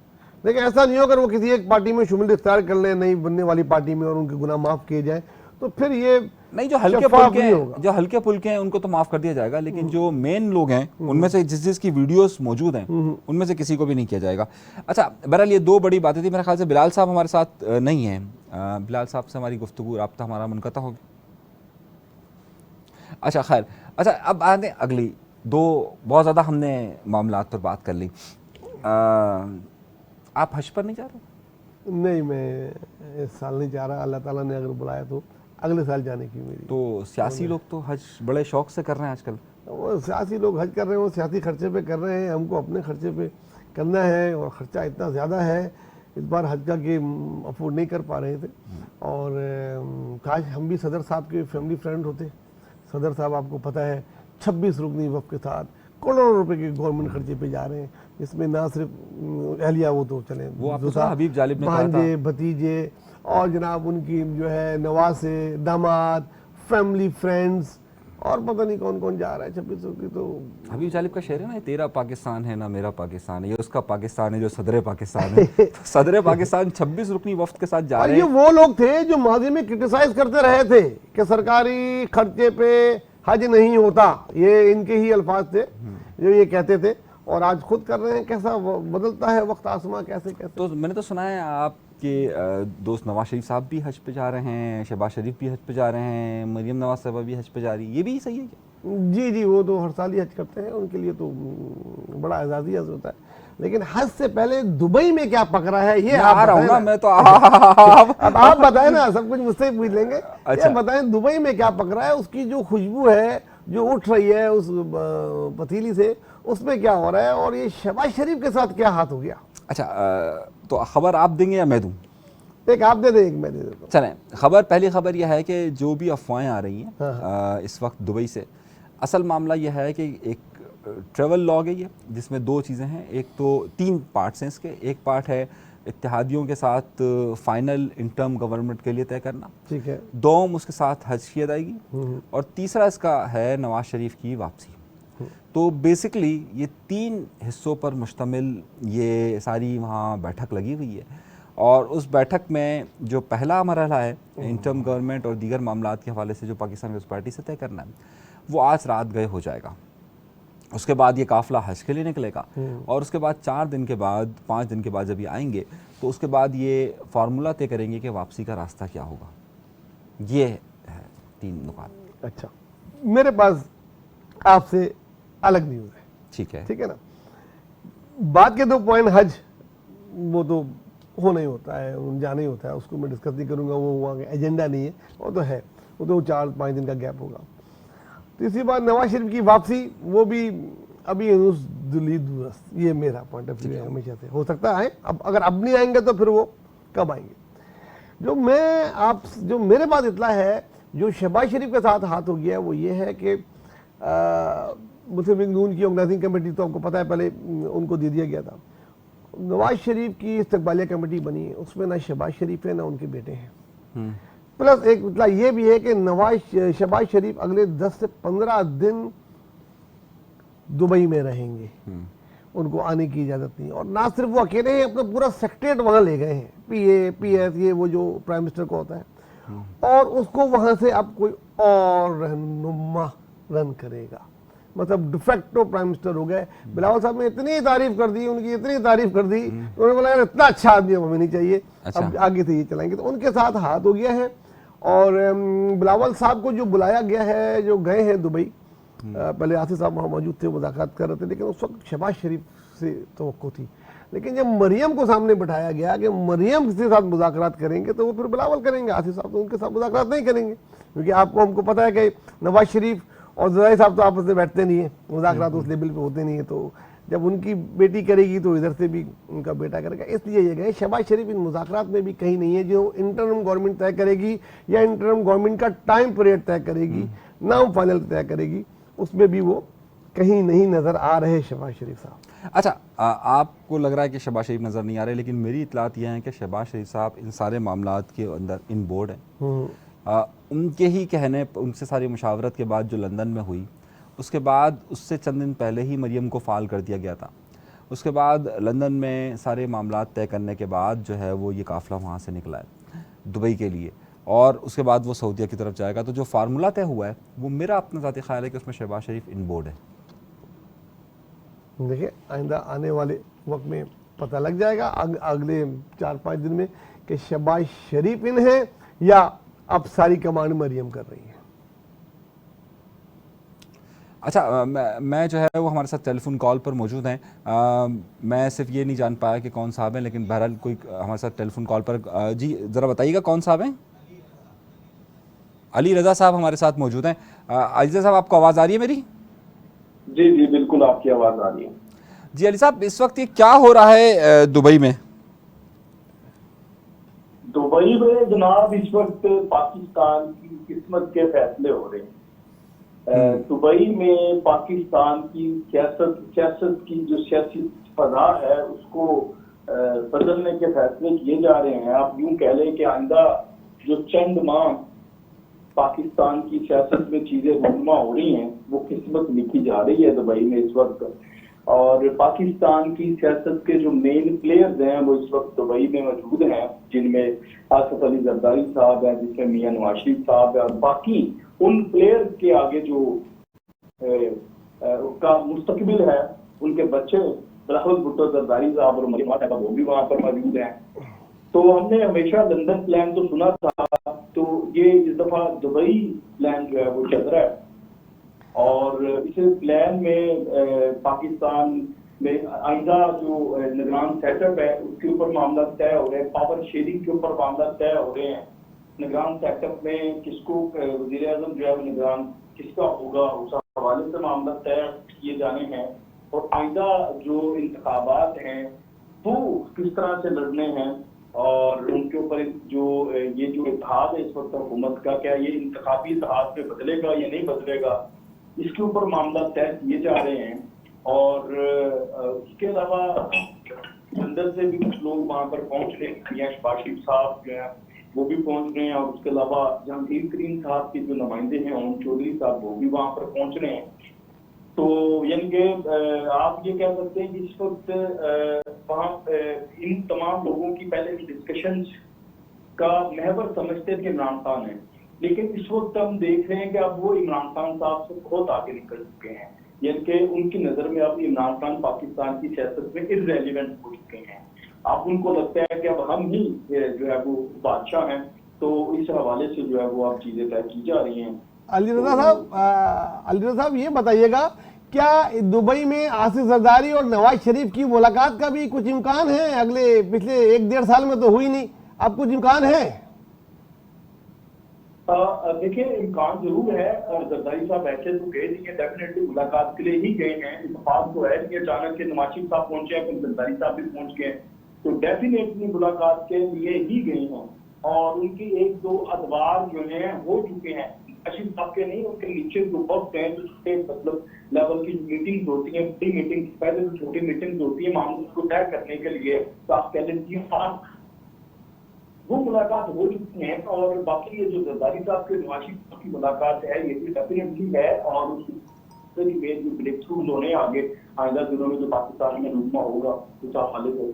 लेकिन ऐसा नहीं हो अगर वो किसी एक पार्टी में शुमालियत इख्तियार कर ले, नहीं बनने वाली पार्टी में, और उनके गुनाह माफ किए जाए तो फिर ये नहीं, जो हल्के फुल्के हैं उनको तो माफ कर दिया जाएगा, लेकिन जो मेन लोग हैं उनमें से जिसकी वीडियोस मौजूद हैं उनमें से किसी को भी नहीं किया जाएगा। अच्छा, बहरहाल ये दो बड़ी बातें थी। मेरे ख्याल से बिलाल साहब हमारे साथ नहीं हैं, बिलाल साहब से हमारी गुफ्तगू राब्ता हमारा मुनक़ता हो गया। अच्छा खैर, अच्छा अब आते अगली दो, बहुत ज़्यादा हमने मामलात पर बात कर ली। आप हज पर नहीं जा रहे? नहीं, मैं इस साल नहीं जा रहा, अल्लाह ताला ने अगर बुलाया तो अगले साल जाने की मेरी। तो सियासी लोग तो हज बड़े शौक से कर रहे हैं आजकल। वो सियासी लोग हज कर रहे हैं, वो सियासी खर्चे पे कर रहे हैं, हमको अपने खर्चे पे करना है और ख़र्चा इतना ज़्यादा है इस बार हज का कि अफोर्ड नहीं कर पा रहे थे। और काश हम भी सदर साहब के फैमिली फ्रेंड होते। सदर साहब आपको पता है 26 रुकनी वफ़ के साथ करोड़ों रुपए के गवर्नमेंट खर्चे पे जा रहे हैं, इसमें ना सिर्फ अहलिया, वो तो चले, वो हबीब जालिब ने कहा था, भतीजे और जनाब उनकी जो है नवासे, दामाद, फैमिली फ्रेंड्स, और पता नहीं कौन कौन जा रहा है 26 रुकनी। तो हबीब जालिब का शेर है ना, तेरा पाकिस्तान है ना मेरा पाकिस्तान है, ये उसका पाकिस्तान है जो सदर पाकिस्तान है। सदर पाकिस्तान 26 रुकनी वफ्द के साथ जा रहे हैं। ये वो लोग थे जो माजी में क्रिटिसाइज करते रहे थे कि सरकारी खर्चे पे हज नहीं होता, ये इनके ही अल्फाज थे जो ये कहते थे, और आज खुद कर रहे हैं। कैसा बदलता है वक्त आसमां, कैसे कैसे। तो मैंने तो सुना है आपके दोस्त नवाज शरीफ साहब भी हज पे जा रहे हैं, शहबाज शरीफ भी हज पे जा रहे हैं, मरियम नवाज साहबा भी हज पे जा रही है, ये भी सही है क्या? जी जी, वो तो हर साल ही हज करते हैं, उनके लिए तो बड़ा एजाजी हज होता है। लेकिन हज से पहले दुबई में क्या पक रहा है, ये आप बताएं ना। मैं तो अब आप बताएं ना, सब कुछ मुझसे पूछ लेंगे। अच्छा, ये बताएं दुबई में क्या पक रहा है, उसकी जो खुशबू है जो उठ रही है उस पतीली से, उसमें क्या हो रहा है, और ये शहबाज शरीफ के साथ क्या हाथ हो गया। अच्छा, तो खबर आप देंगे या मैं दूं? एक आप दे दें, एक मैं दे देता हूं। चलें, खबर, पहली खबर यह है कि जो भी अफवाहें आ रही हैं इस वक्त दुबई से, असल मामला यह है कि एक ट्रैवल लॉग है ये, जिसमें दो चीज़ें हैं। एक तो 3 पार्ट्स हैं इसके। एक पार्ट है इत्तेहादियों के साथ फाइनल इंटर्म गवर्नमेंट के लिए तय करना, ठीक है। दोम उसके साथ हज की अदायगी, और तीसरा इसका है नवाज शरीफ की वापसी। तो बेसिकली ये 3 हिस्सों पर मुश्तमिल ये सारी वहाँ बैठक लगी हुई है, और उस बैठक में जो पहला मरहला है इंटर्म गवर्नमेंट और दीगर मामलात के हवाले से जो पाकिस्तान पीपल्स पार्टी से तय करना है, वो आज रात गए हो जाएगा। उसके बाद ये काफ़िला हज के लिए निकलेगा, और उसके बाद 4 दिन के बाद, 5 दिन के बाद जब ये आएंगे तो उसके बाद ये फार्मूला तय करेंगे कि वापसी का रास्ता क्या होगा। ये है 3 नुकात। अच्छा, मेरे पास आपसे अलग न्यूज़ है। ठीक है, ठीक है ना। बात के 2 पॉइंट हज, वो तो होना ही होता है, जाना ही होता है, उसको मैं डिस्कस नहीं करूँगा, वो वहाँ का एजेंडा नहीं है, वो तो है, वो तो 4-5 दिन का गैप होगा। तीसरी बात नवाज शरीफ की वापसी, वो भी अभी दुरुस्त, ये मेरा पॉइंट ऑफ व्यू है हमेशा से। हो सकता है अब अगर अब नहीं आएंगे तो फिर वो कब आएंगे। जो मेरे पास इतला है, जो शहबाज शरीफ के साथ हाथ हो गया वो ये है कि मुस्लिम लीग नून की ऑर्गेनाइजिंग कमेटी तो आपको पता है पहले उनको दे दिया गया था, नवाज शरीफ की इस्तकबालिया कमेटी बनी है, उसमें ना शहबाज शरीफ है ना उनके बेटे हैं। प्लस एक मतलब ये भी है कि शहबाज शरीफ अगले 10 से 15 दिन दुबई में रहेंगे, उनको आने की इजाज़त नहीं। और ना सिर्फ वो अकेले हैं, अपना पूरा सेक्रेटरीट वहाँ ले गए हैं, पीए पीएस, ये वो जो प्राइम मिनिस्टर को होता है, और उसको वहाँ से अब कोई और रहनुमा रन करेगा, मतलब डिफेक्टो प्राइम मिनिस्टर हो गए। बिलावल साहब ने इतनी तारीफ कर दी, उनकी इतनी तारीफ कर दी, उन्होंने बोला यार इतना अच्छा आदमी हमें नहीं चाहिए, अब आगे से ये चलाएंगे। तो उनके साथ हाथ हो गया है। और बिलावल साहब को जो बुलाया गया है, जो गए हैं दुबई, पहले आसिफ साहब वहाँ मौजूद थे, मुज़ाकरात कर रहे थे, लेकिन उस वक्त शहबाज शरीफ से तवक्को थी। लेकिन जब मरियम को सामने बिठाया गया कि मरियम के साथ मुज़ाकरात करेंगे, तो वो फिर बिलावल करेंगे, आसिफ साहब तो उनके साथ मुज़ाकरात नहीं करेंगे, क्योंकि हमको पता है कि नवाज शरीफ और जरदारी साहब तो आपस में बैठते नहीं है, मुज़ाकरात उस लेवल पे होते नहीं है। तो जब उनकी बेटी करेगी तो इधर से भी उनका बेटा करेगा, इसलिए ये गए। शहबाज शरीफ इन मुज़ाकरात में भी कहीं नहीं है। जो इंटरम गवर्नमेंट तय करेगी या इंटरम गवर्नमेंट का टाइम पीरियड तय करेगी, नाम फाइनल तय करेगी, उसमें भी वो कहीं नहीं नजर आ रहे शहबाज शरीफ साहब। अच्छा, आपको लग रहा है कि शहबाज शरीफ नज़र नहीं आ रहे, लेकिन मेरी इतलात यह है कि शहबाज शरीफ साहब इन सारे मामलात के अंदर इन बोर्ड हैं। उनके ही कहने, उनसे सारी मुशावरत के बाद जो लंदन में हुई, उसके बाद उससे चंद दिन पहले ही मरियम को फ़ाल कर दिया गया था। उसके बाद लंदन में सारे मामलात तय करने के बाद जो है वो ये काफ़िला वहाँ से निकला है दुबई के लिए, और उसके बाद वो सऊदीया की तरफ जाएगा। तो जो फार्मूला तय हुआ है वो मेरा अपना ज़ाती ख्याल है कि उसमें शहबाज शरीफ इन बोर्ड है। देखिए आइंदा आने वाले वक्त में पता लग जाएगा, अगले 4-5 दिन में, कि शहबाज शरीफ इन है या अब सारी कमांड मरियम कर रही है। अच्छा, मैं जो है वो हमारे साथ टेलीफोन कॉल पर मौजूद हैं। मैं सिर्फ ये नहीं जान पाया कि कौन साहब हैं, लेकिन बहरहाल कोई हमारे साथ टेलीफोन कॉल पर जी ज़रा बताइएगा कौन साहब हैं। अली रज़ा साहब हमारे साथ मौजूद हैं। अली रज़ा साहब, आपको आवाज़ आ रही है मेरी? जी जी बिल्कुल, आपकी आवाज़ आ रही है। जी अली साहब, इस वक्त ये क्या हो रहा है दुबई में? दुबई में जनाब इस वक्त पाकिस्तान की किस्मत के फैसले हो रहे हैं। दुबई में पाकिस्तान की सियासत की जो सियासी फजा है उसको बदलने के फैसले किए जा रहे हैं। आप यूं कह लें कि आइंदा जो चंद माह पाकिस्तान की सियासत में चीजें रहनुमा हो रही हैं, वो किस्मत लिखी जा रही है दुबई में इस वक्त। और पाकिस्तान की सियासत के जो मेन प्लेयर्स हैं वो इस वक्त दुबई में मौजूद हैं, जिनमें आसिफ अली जरदारी साहब हैं, जिसमें मियां नवाज शरीफ साहब है, और बाकी उन प्लेयर्स के आगे जो उसका मुस्तकबिल है, उनके बच्चे बिलावल भुट्टो जरदारी साहब और मरियम साहब, वो भी वहां पर मौजूद हैं। तो हमने हमेशा लंदन प्लान तो सुना था, तो ये इस दफा दुबई प्लान जो है वो चल रहा है। और इस प्लान में पाकिस्तान में आइंदा जो निगरान सेटअप है उसके ऊपर मामला तय हो रहे हैं, पावर शेयरिंग के ऊपर मामला तय हो रहे हैं। निगरान सेटअप में किसको वज़ीर आज़म जो है निगरान किसका होगा, उस हवाले से मामला तय किए जाने हैं। और आइंदा जो इंतखाबात हैं वो किस तरह से लड़ने हैं, और उनके ऊपर जो ये जो इत्तेहाद है इस वक्त हुकूमत का, क्या ये इंतखाबी इत्तेहाद पे बदलेगा या नहीं बदलेगा, इसके ऊपर मामला तय किए जा रहे हैं। और इसके अलावा लंदन से भी कुछ लोग वहां पर पहुंच रहे हैं, शहबाज शरीफ साहब जो है वो भी पहुंच रहे हैं, और उसके अलावा जहांगीर तरीन साहब के जो नुमाइंदे हैं ओम चौधरी साहब वो भी वहां पर पहुंच रहे हैं। तो यानी कि आप ये कह सकते हैं कि इस वक्त वहाँ इन तमाम लोगों की पहले डिस्कशंस का महवर समझते थे इमरान खान है, लेकिन इस वक्त हम देख रहे हैं कि अब वो इमरान खान साहब से खुद आगे निकल चुके हैं। यानी कि उनकी नजर में अब इमरान खान पाकिस्तान की सियासत में इररेलेवेंट हो चुके हैं। अब उनको लगता है कि अब हम ही जो है वो बादशाह हैं, तो इस हवाले से जो है वो अब चीजें तय की जा रही हैं। अली रज़ा साहब ये बताइएगा, क्या दुबई में आसिफ जरदारी और नवाज शरीफ की मुलाकात का भी कुछ इम्कान है? अगले पिछले 1-1.5 साल में तो हुई नहीं, अब कुछ इम्कान है? देखिए इम्कान जरूर है। जरदारी साहब ऐसे तो गए नहीं है, डेफिनेटली मुलाकात के लिए ही गए हैं। इत्तेफाक तो है कि अचानक से नवाज शरीफ साहब पहुंचे हैं, फिर जरदारी साहब भी पहुंच गए, तो डेफिनेटली मुलाकात के लिए ही गए हैं। और उनकी 1-2 अदवार जो है हो चुके हैं। नवाज साहब के नहीं, उनके नीचे जो वक्त हैं, जो छोटे मतलब लेवल की मीटिंग होती है, बड़ी मीटिंग पहले जो छोटी मीटिंग होती है मामले को तय करने के लिए, तो आप कह लें वो मुलाकात हो चुकी है। और बाकी ये जो जरदारी साहब के नवाज साहब की मुलाकात है, ये भी डेफिनेटली है। और जो ब्रेक थ्रू होने आगे आइंदा दिनों में जो पाकिस्तान में रुकमा होगा उस हवाले से।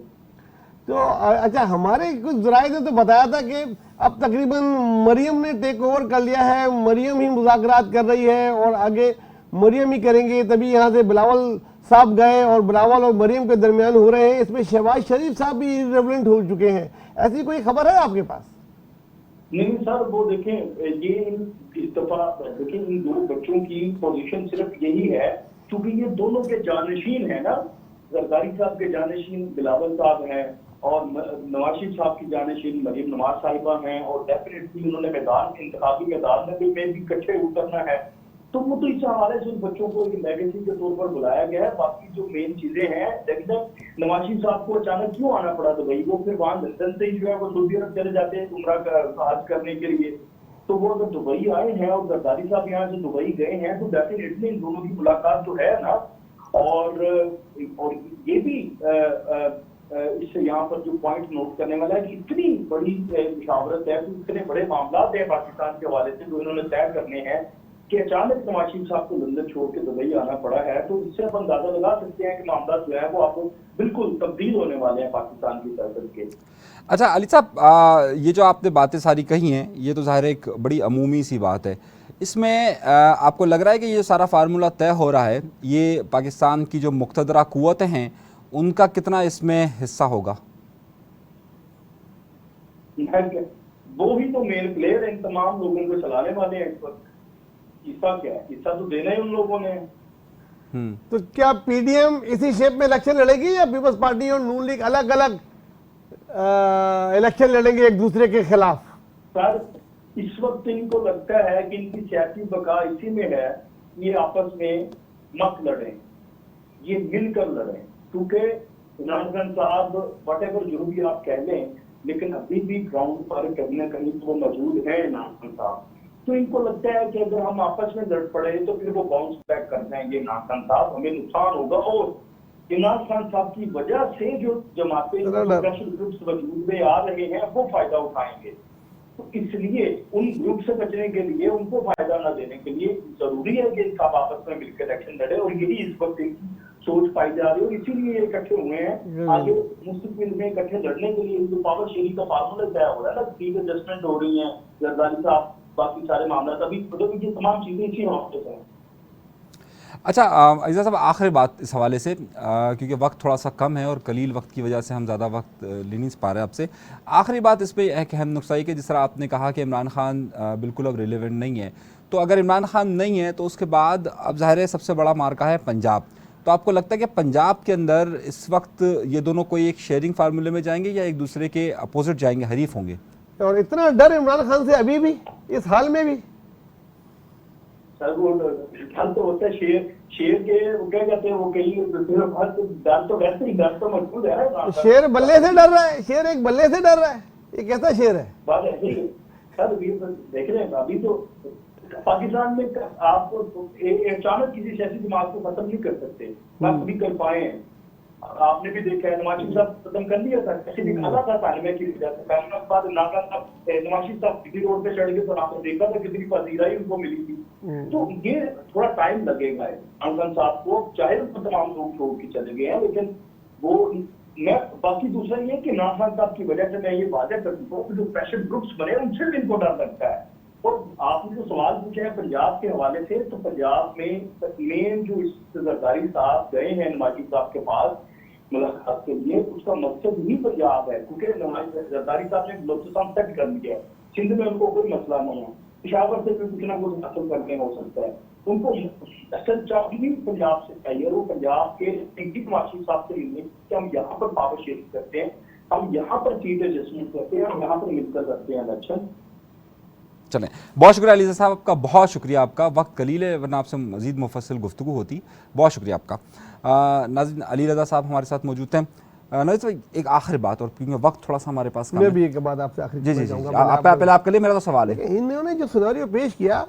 तो अच्छा, हमारे कुछ जराये ने तो बताया था कि अब तकरीबन मरियम ने टेक ओवर कर लिया है, मरियम ही मुज़ाकरात कर रही है और आगे मरियम ही करेंगे। तभी यहाँ से बिलावल साहब गए और बिलावल और मरियम के दरमियान हो रहे हैं। इसमें शहबाज शरीफ साहब भी इररिलेवेंट हो चुके हैं। ऐसी कोई खबर है आपके पास? नहीं सर, वो देखें, ये इस दफा देखें इन दो बच्चों की पोजीशन सिर्फ यही है क्योंकि ये दोनों के जानशीन है ना, जरदारी साहब के जानशीन बिलावल साहब हैं और नवाज शरीफ साहब की जानशीन मरियम नवाज साहिबा हैं। और डेफिनेटली उन्होंने मैदान इंतखाबी मैदान में भी इकट्ठे उतरना है। तो वो तो इस हवाले से उन बच्चों को एक लेगेसी के तौर पर बुलाया गया है। बाकी जो मेन चीजें हैं, लेकिन नवाज शरीफ साहब को अचानक क्यों आना पड़ा दुबई? वो फिर वहां लंदन से ही जो है वो सऊदी अरब चले जाते हैं उम्रा का हज करने के लिए। तो वो अगर दुबई आए हैं और जरदारी साहब यहाँ से दुबई गए हैं तो डेफिनेटली इन दोनों की मुलाकात तो है ना। और ये भी इससे यहाँ पर जो पॉइंट नोट करने वाला है कि इतनी बड़ी मुशावरत है, इतने बड़े मामला है पाकिस्तान के हवाले से जो इन्होंने तय करने हैं कि अचानक नवाज शरीफ साहब को लंदन छोड़ के दुबई आना पड़ा है। तो इससे हम अंदाजा लगा सकते हैं कि मामला जो है वो आपको बिल्कुल तब्दील होने वाले हैं पाकिस्तान की तरफ के। अच्छा अली साहब, ये जो आपने बातें सारी कही हैं ये तो ज़ाहिर एक बड़ी अमूमी सी बात है। इसमें आपको लग रहा है कि ये सारा फार्मूला तय हो रहा है, ये पाकिस्तान की जो मुक़्तदरा क़ुव्वतें हैं उनका कितना इसमें हिस्सा होगा? वो ही तो मेन प्लेयर इन तमाम लोगों को चलाने वाले हैं। इस वक्त हिस्सा क्या है? हिस्सा तो देना ही उन लोगों ने। तो क्या पीडीएम इसी शेप में इलेक्शन लड़ेगी या पीपल्स पार्टी और नून लीग अलग अलग इलेक्शन लड़ेंगे एक दूसरे के खिलाफ? सर, इस वक्त इनको लगता है कि इनकी सियासी बका इसी में है, ये आपस में मत लड़ें, ये मिलकर लड़ें। क्योंकि इमरान खान साहब वटेवर जो भी आप कह लें, लेकिन अभी भी ग्राउंड पर कहीं ना कहीं तो वो मौजूद है इमरान खान साहब। तो इनको लगता है कि अगर हम आपस में लड़ पड़े तो फिर वो बाउंस बैक कर जाएंगे इमरान खान साहब, हमें नुकसान होगा। और इमरान खान साहब की वजह से जो जमातें स्पेशल ग्रुप्स वजूद में आ रहे हैं वो फायदा उठाएंगे। तो इसलिए उन ग्रुप से बचने के लिए, उनको फायदा न देने के लिए जरूरी है कि सब आपस में मिलकर इलेक्शन लड़े। और यही इस वक्त इनकी सोच पाई जा रही है और इसीलिए इकट्ठे हुए हैं। आगे मुस्तकबिल में इकट्ठे लड़ने के लिए जो पावर शेयरिंग का फार्मूला तय हो रहा है ना, सीट एडजस्टमेंट हो रही है, जरदारी साहब बाकी सारे मामला तभी मतलब ये तमाम चीजें इसी हवाले से हैं। अच्छा अज़ीज़ा साहब, आखिरी बात इस हवाले से, क्योंकि वक्त थोड़ा सा कम है और कलील वक्त की वजह से हम ज़्यादा वक्त ले नहीं पा रहे आपसे। आखिरी बात इस पर एक अहम नुक्ता है कि जिस तरह आपने कहा कि इमरान खान बिल्कुल अब रिलेवेंट नहीं है, तो अगर इमरान खान नहीं है तो उसके बाद अब ज़ाहिर है सबसे बड़ा मार्का है पंजाब। तो आपको लगता है कि पंजाब के अंदर इस वक्त ये दोनों कोई एक शेयरिंग फार्मूले में जाएंगे या एक दूसरे के अपोजिट जाएंगे, हरीफ होंगे? और इतना डर इमरान खान से अभी भी इस हाल में भी? सर वो डर तो होता है, शेर के वो क्या कहते हैं, वो कहीं डर तो वैसे ही डर तो मजबूत है ना। शेर बल्ले से डर रहा है, शेर एक बल्ले से डर रहा है, ये कैसा शेर है? बात ऐसी है सर, देख रहे हैं अभी तो पाकिस्तान में आपको अचानक किसी सियासी जमात को खत्म नहीं कर सकते, ना कभी कर पाए हैं। आपने भी देखा है नवाज शरीफ साहब खत्म कर लिया था, कैसे निकाला था तालिमे की वजह से। पहले के बाद नवाज शरीफ साहब दिल्ली रोड पे चढ़ गए तो आपने देखा था कितनी पजीराई उनको मिली थी। तो ये थोड़ा टाइम लगेगा इमरान खान साहब को, चाहे उनको तमाम लोग छोड़ के चले गए हैं, लेकिन वो मैं बाकी दूसरा ये कि इमरान खान साहब की वजह से मैं ये वादे कर चुका हूँ कि जो प्रेशर ग्रुप्स बने उनसे भी इनको डर लगता है। और आपने जो सवाल पूछा है पंजाब के हवाले से, तो पंजाब में मेन जो जरदारी साहब गए हैं नवाज शरीफ साहब के पास मुलाकात के लिए, उसका मकसद ही पंजाब है। क्योंकि जरदारी साहब ने बलोचिस्तान सेट कर दिया है, सिंध में उनको कोई मसला नहीं है, पेशावर से भी कुछ ना कुछ हासिल करने हो सकता है। उनको असल चाहिए पंजाब से चाहिए, वो पंजाब के नवाज शरीफ साहब से मिलने कि हम यहाँ पर पावर शेयरिंग करते हैं, हम यहाँ पर सीट एडजस्टमेंट करते हैं, हम यहाँ पर मिलकर करते हैं इलेक्शन। चलें, बहुत शुक्रिया अली साहब आपका, बहुत शुक्रिया आपका। वक्त कलील है वरना आपसे मज़ीद मुफस्सिल गुफ्तगू होती। बहुत शुक्रिया आपका। नाज़रीन, अली रज़ा साहब हमारे साथ मौजूद हैं। नाज़रीन साहब, एक आखिरी बात, और क्योंकि वक्त थोड़ा सा हमारे पास कम है, मैं भी एक बात आपसे आखिरी जी, पहले आप कर लिए, मेरा तो सवाल है। इन्होंने जो सिनेरियो पेश किया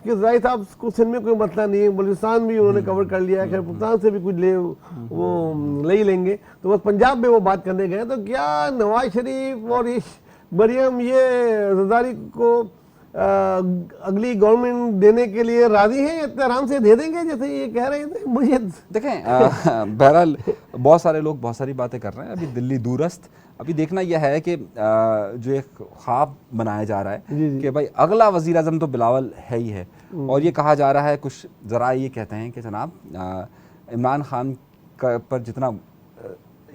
कि जरदारी साहब को सिंध में कोई मसला नहीं है, बलूचिस्तान भी उन्होंने कवर कर लिया है, खैर पाकिस्तान से भी कुछ ले ही लेंगे, तो बस पंजाब में वो बात करने गए। तो क्या नवाज शरीफ और ये मरियम ये जरदारी को अगली गवर्नमेंट देने के लिए राजी है, इतने आराम से दे देंगे जैसे ये कह रहे थे? मुझे देखें बहरहाल बहुत सारे लोग बहुत सारी बातें कर रहे हैं, अभी दिल्ली दूरस्थ, अभी देखना यह है कि जो एक ख्वाब बनाया जा रहा है कि भाई अगला वजीर आजम तो बिलावल है ही है, और ये कहा जा रहा है, कुछ ज़रा ये कहते हैं कि जनाब इमरान खान का पर जितना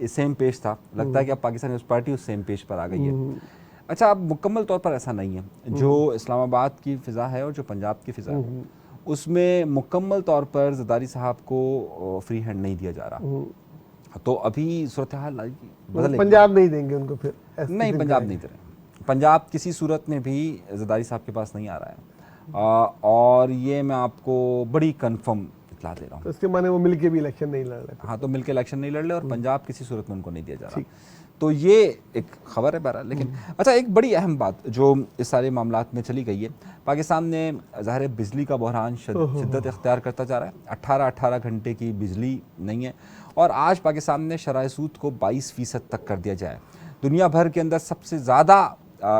सेम पेज था, लगता है कि अब पाकिस्तान पीपल्स पार्टी उस सेम पेज पर आ गई है। अच्छा, अब मुकम्मल तौर पर ऐसा नहीं है, जो इस्लामाबाद की फ़िज़ा है और जो पंजाब की फ़िज़ा है उसमें मुकम्मल तौर पर जरदारी साहब को फ्री हैंड नहीं दिया जा रहा। तो अभी सूरत हाल बदलेगी। पंजाब नहीं देंगे उनको फिर? नहीं, पंजाब नहीं दे रहे। पंजाब किसी सूरत में भी जरदारी साहब के पास नहीं आ रहा है, और ये मैं आपको बड़ी कन्फर्म इतला दे रहा हूँ। तो इसके माने वो मिलके भी इलेक्शन नहीं लड़ रहे? हाँ, तो मिलके इलेक्शन नहीं लड़ रहे, और पंजाब किसी सूरत में उनको नहीं दिया जा रहा। तो ये एक खबर है बहरहाल। लेकिन अच्छा, एक बड़ी अहम बात जो इस सारे मामलात में चली गई है, पाकिस्तान में ज़ाहिर बिजली का बहरान शिद्दत इख्तियार करता जा रहा है। 18 घंटे की बिजली नहीं है, और आज पाकिस्तान ने शराय सूद को 22% तक कर दिया जाए। दुनिया भर के अंदर सबसे ज़्यादा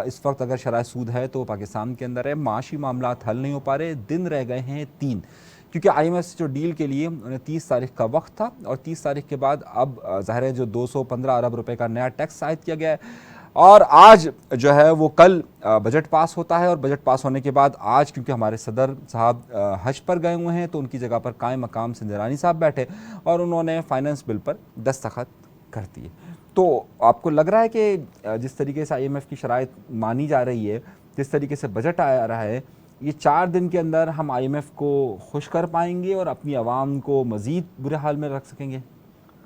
इस वक्त अगर शराय सूद है तो पाकिस्तान के अंदर है। माशी मामलात हल नहीं हो पा रहे, दिन रह गए हैं 3, क्योंकि IMF से जो डील के लिए उन्हें 30 तारीख का वक्त था, और 30 तारीख के बाद अब ज़ाहिर है जो 215 अरब रुपए का नया टैक्स आयद किया गया है, और आज जो है वो कल बजट पास होता है, और बजट पास होने के बाद आज क्योंकि हमारे सदर साहब हज पर गए हुए हैं, तो उनकी जगह पर कायम मकाम सिंध ईरानी साहब बैठे और उन्होंने फाइनेंस बिल पर दस्तखत कर दिए। तो आपको लग रहा है कि जिस तरीके से IMF की शराइत मानी जा रही है, जिस तरीके से बजट आ रहा है, ये 4 दिन के अंदर हम IMF को खुश कर पाएंगे और अपनी आवाम को मज़ीद बुरे हाल में रख सकेंगे?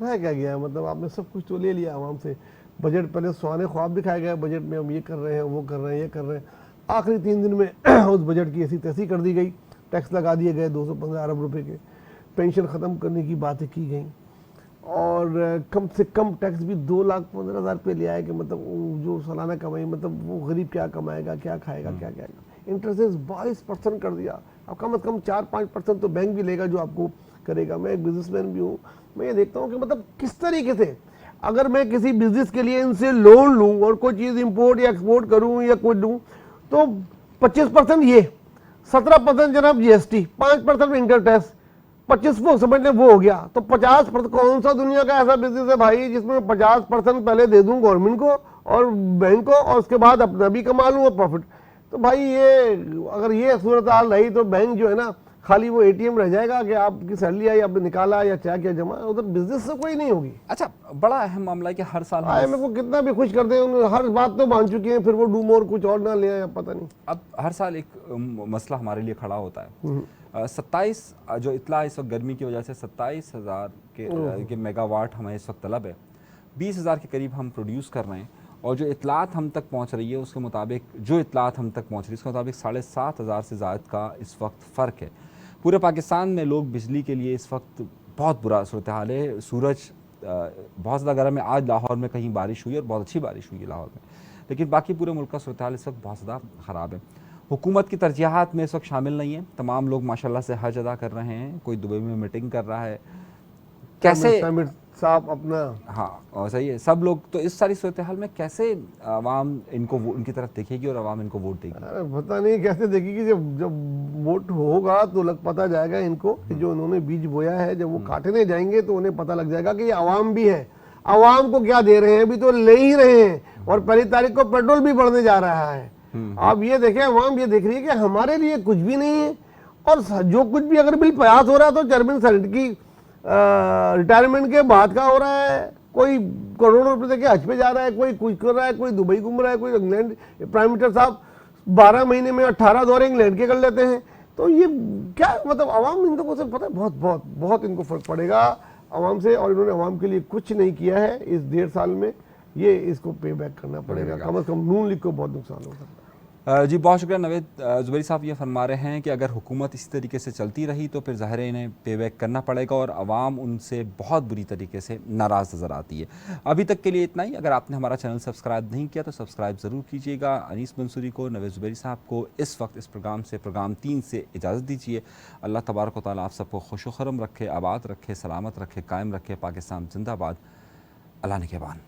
है क्या गया, मतलब आपने सब कुछ तो ले लिया आवाम से। बजट पहले सुहाने ख्वाब दिखाया गया, बजट में हम ये कर रहे हैं, वो कर रहे हैं, ये कर रहे हैं, आखिरी 3 दिन में उस बजट की ऐसी तैसी कर दी गई, टैक्स लगा दिए गए 215 अरब रुपए के, पेंशन ख़त्म करने की बातें की गई, और कम से कम टैक्स भी 2,15,000 रुपये ले आए कि मतलब जो सालाना कमाई, मतलब वो गरीब क्या कमाएगा, क्या खाएगा, क्या खाएगा। इंटरेस्ट 22% कर दिया। अब कम से कम 4-5% तो बैंक भी लेगा जो आपको करेगा। मैं एक बिजनेसमैन भी हूँ, मैं ये देखता हूँ कि मतलब किस तरीके से अगर मैं किसी बिजनेस के लिए इनसे लोन लूँ और कोई चीज़ इंपोर्ट या एक्सपोर्ट करूँ या कुछ दूँ, तो 25% ये, 17% जनाब GST, 5% इंटर टैक्स, 25 वो समझ लें वो हो गया, तो 50%। कौन सा दुनिया का ऐसा बिजनेस है भाई जिसमें 50% पहले दे दूँ गवर्नमेंट को और बैंक को, और उसके बाद अपना भी कमा लूँ और प्रॉफिट? तो भाई ये अगर ये सूरत हाल रही तो बैंक जो है ना, खाली वो ATM रह जाएगा कि आपकी सैलरी आई, आपने निकाला या चाहे क्या जमा, उधर बिजनेस से कोई नहीं होगी। अच्छा, बड़ा अहम मामला है कि हर साल IMF को कितना भी खुश कर दे, हर बात तो मान चुके हैं, फिर वो डूम और कुछ और ना ले आए, पता नहीं। अब हर साल एक मसला हमारे लिए खड़ा होता है। 27 जो इतला इस वक्त गर्मी की वजह से 27,000 के मेगावाट हमें इस वक्त तलब है, 20,000 के करीब हम प्रोड्यूस कर रहे हैं, और जो इतलात हम तक पहुंच रही है उसके मुताबिक, जो इतलात हम तक पहुंच रही है उसके मुताबिक 7,500 से ज़्यादा का इस वक्त फ़र्क है। पूरे पाकिस्तान में लोग बिजली के लिए इस वक्त बहुत बुरा सूरत हाल है। सूरज बहुत ज़्यादा गर्म है। आज लाहौर में कहीं बारिश हुई और बहुत अच्छी बारिश हुई है लाहौर में, लेकिन बाकी पूरे मुल्क का सूरत हाल इस वक्त बहुत ज़्यादा ख़राब है। हुकूमत की तरजीहात में इस वक्त शामिल नहीं है। तमाम लोग माशाल्लाह से हज अदा कर रहे हैं, कोई दुबई में मीटिंग कर रहा है, कैसे साहब अपना, हाँ सही है, सब लोग। तो इस सारी सूरत हाल में कैसे आवाम इनको इनकी तरफ देखेगी और आवाम इनको वोट देगी? अरे पता नहीं कैसे देखेगी। जब वोट होगा तो लग पता जाएगा इनको कि जो उन्होंने बीज बोया है, जब वो काटने जाएंगे तो उन्हें पता लग जाएगा कि ये आवाम भी है। आवाम को क्या दे रहे हैं, अभी तो ले ही रहे हैं, और 1 तारीख को पेट्रोल भी बढ़ने जा रहा है। आप ये देखें, आवाम ये देख रही है कि हमारे लिए कुछ भी नहीं है, और जो कुछ भी अगर बिल पास हो रहा है तो चेयरमैन सेनेट की रिटायरमेंट के बाद का हो रहा है। कोई करोड़ों रुपए देके हज पे जा रहा है, कोई कुछ कर रहा है, कोई दुबई घूम रहा है, कोई इंग्लैंड। प्राइम मिनिस्टर साहब 12 महीने में 18 दौरे इंग्लैंड के कर लेते हैं। तो ये क्या मतलब, आवाम इन लोगों से पता है बहुत बहुत बहुत इनको फर्क पड़ेगा आवाम से, और इन्होंने आवाम के लिए कुछ नहीं किया है इस 1.5 साल में। ये इसको पे बैक करना पड़ेगा, कम से कम नून लीग को बहुत नुकसान हो सकता है। जी बहुत शुक्रिया नवेद। ज़ुबैरी साहब ये फरमा रहे हैं कि अगर हुकूमत इसी तरीके से चलती रही तो फिर ज़ाहिर है इन्हें पे बैक करना पड़ेगा और आवाम उनसे बहुत बुरी तरीके से नाराज़ नज़र आती है। अभी तक के लिए इतना ही। अगर आपने हमारा चैनल सब्सक्राइब नहीं किया तो सब्सक्राइब ज़रूर कीजिएगा। अनीस मंसूरी को, नवेद ज़ुबैरी साहब को इस वक्त इस प्रोग्राम 3 से इजाज़त दीजिए। अल्लाह तबारक व तआला आप सबको खुश व खुर्रम रखे, आबाद रखे, सलामत रखे, कायम रखे। पाकिस्तान जिंदाबाद। अल्लाह निगहबान।